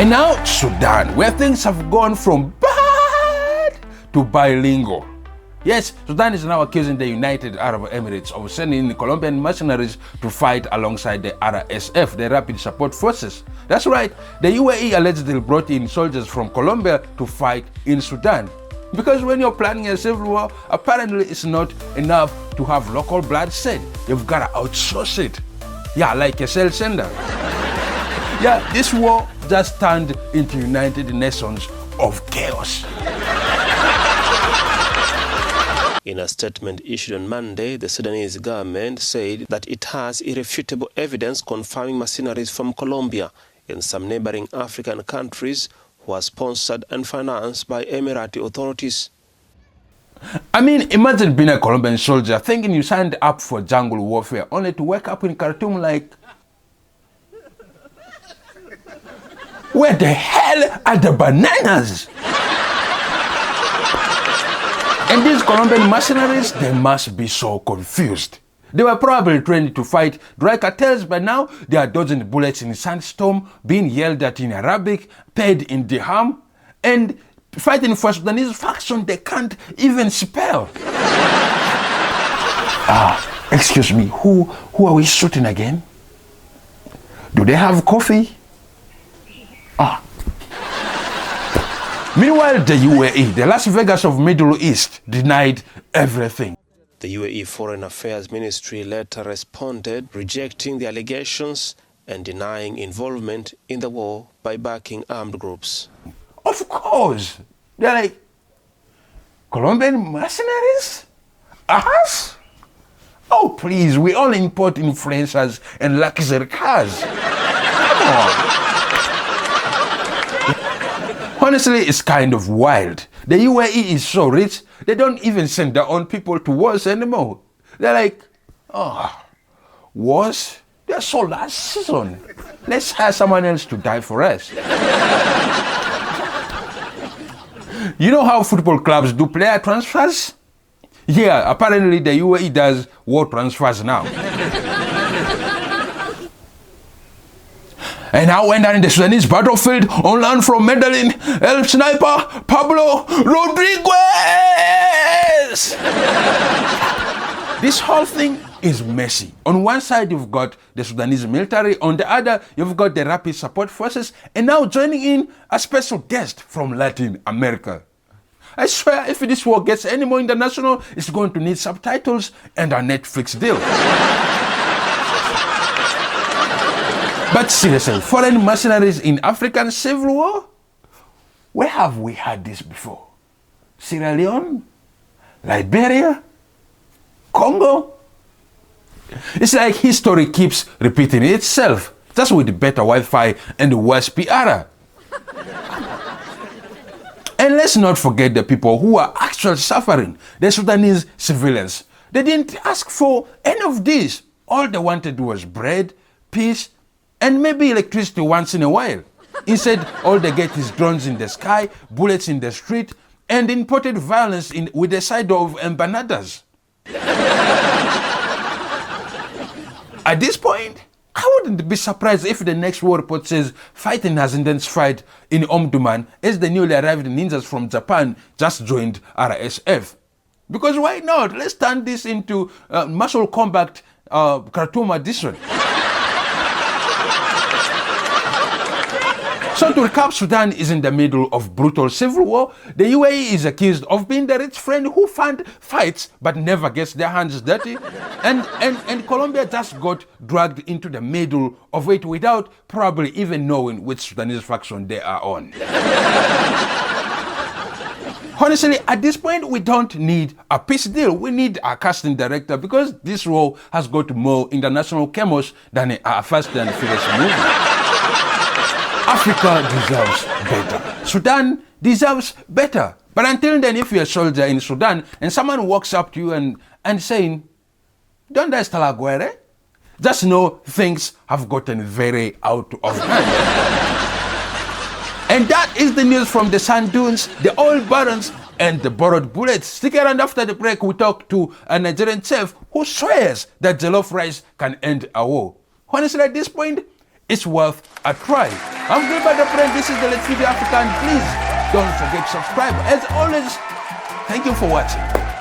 And now Sudan, where things have gone from bad to bilingual. Yes, Sudan is now accusing the United Arab Emirates of sending Colombian mercenaries to fight alongside the RSF, the Rapid Support Forces. That's right, the UAE allegedly brought in soldiers from Colombia to fight in Sudan. Because when you're planning a civil war, apparently it's not enough to have local bloodshed. You've got to outsource it. Yeah, like a cell sender. Yeah, this war just turned into United Nations of chaos. In a statement issued on Monday, the Sudanese government said that it has irrefutable evidence confirming mercenaries from Colombia and some neighboring African countries who are sponsored and financed by Emirati authorities. I mean, imagine being a Colombian soldier thinking you signed up for jungle warfare only to wake up in Khartoum like, where the hell are the bananas? And these Colombian mercenaries, they must be so confused. They were probably trained to fight dry cartels, but now they are dodging bullets in sandstorm, being yelled at in Arabic, paid in dirham, and fighting for Sudanese faction they can't even spell. Excuse me, who are we shooting again? Do they have coffee? Meanwhile, the UAE, the Las Vegas of Middle East, denied everything. The UAE Foreign Affairs Ministry later responded, rejecting the allegations and denying involvement in the war by backing armed groups. Of course. They're like, Colombian mercenaries? Us? Oh, please, we all import influencers and luxury cars. Come on. Honestly, it's kind of wild. The UAE is so rich, they don't even send their own people to wars anymore. They're like, wars? They're so last season. Let's hire someone else to die for us. You know how football clubs do player transfers? Yeah, apparently the UAE does war transfers now. And I went down in the Sudanese battlefield on land from Medellin, El Sniper, Pablo Rodriguez! This whole thing is messy. On one side, you've got the Sudanese military. On the other, you've got the Rapid Support Forces. And now joining in a special guest from Latin America. I swear, if this war gets any more international, it's going to need subtitles and a Netflix deal. But seriously, foreign mercenaries in African civil war? Where have we had this before? Sierra Leone? Liberia? Congo? It's like history keeps repeating itself, just with better Wi-Fi and worse PR. And let's not forget the people who are actually suffering, the Sudanese civilians. They didn't ask for any of this. All they wanted was bread, peace, and maybe electricity once in a while. Instead, all they get is drones in the sky, bullets in the street, and imported violence with the side of empanadas. At this point, I wouldn't be surprised if the next war report says fighting has intensified in Omdurman as the newly arrived ninjas from Japan just joined RSF. Because why not? Let's turn this into muscle combat Khartoum edition. So to recap, Sudan is in the middle of brutal civil war. The UAE is accused of being the rich friend who fights but never gets their hands dirty. And Colombia just got dragged into the middle of it without probably even knowing which Sudanese faction they are on. Honestly, at this point, we don't need a peace deal. We need a casting director because this war has got more international chaos than a Fast and Furious movie. Africa deserves better. Sudan deserves better. But until then, if you're a soldier in Sudan and someone walks up to you and saying, "Don't I still Aguirre?" just know things have gotten very out of hand. And that is the news from the sand dunes, the oil barons, and the borrowed bullets. Stick around after the break. We talk to a Nigerian chef who swears that jollof rice can end a war. Honestly, at this point, it's worth a try. I'm Gilbert Drapari. This is the Let's TV African. Please don't forget to subscribe. As always, thank you for watching.